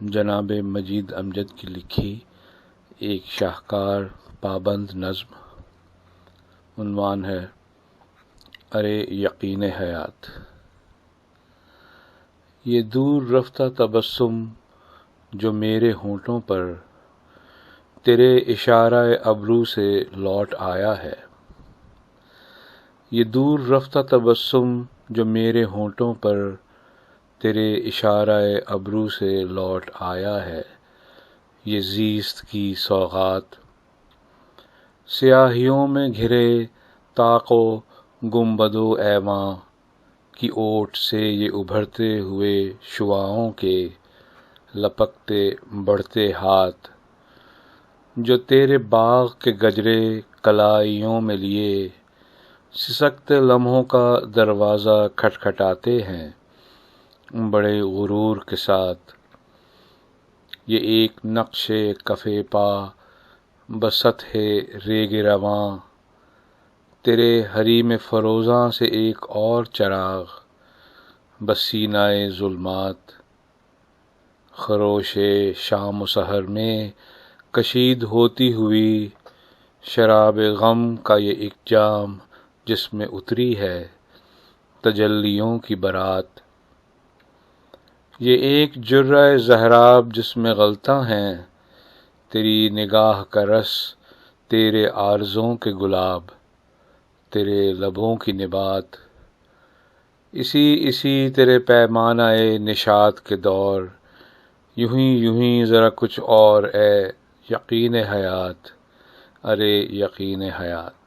جناب مجید امجد کی لکھی ایک شاہکار پابند نظم، عنوان ہے ارے یقین حیات۔ یہ دور رفتہ تبسم جو میرے ہونٹوں پر تیرے اشارہ ابرو سے لوٹ آیا ہے، یہ دور رفتہ تبسم جو میرے ہونٹوں پر تیرے اشارہ ابرو سے لوٹ آیا ہے، یہ زیست کی سوغات۔ سیاہیوں میں گھرے طاق و گنبد و ایواں کی اوٹ سے یہ ابھرتے ہوئے شعاعوں کے لپکتے بڑھتے ہاتھ، جو تیرے باغ کے گجرے کلائیوں میں لیے سسکتے لمحوں کا دروازہ کھٹکھٹاتے ہیں بڑے غرور کے ساتھ۔ یہ ایک نقش کف پا بسطح ریگ رواں، تیرے حریم فروزاں سے ایک اور چراغ بسینہ ظلمات۔ خروش شام و سحر میں کشید ہوتی ہوئی شراب غم کا یہ ایک جام، جس میں اتری ہے تجلیوں کی بارات۔ یہ ایک جرعہ زہراب جس میں غلطاں ہیں تیری نگاہ کا رس، تیرے عارضوں کے گلاب، تیرے لبوں کی نبات۔ اسی تیرے پیمانہ نشاط کے دور، یوں ہی ذرا کچھ اور اے یقین حیات، ارے یقین حیات۔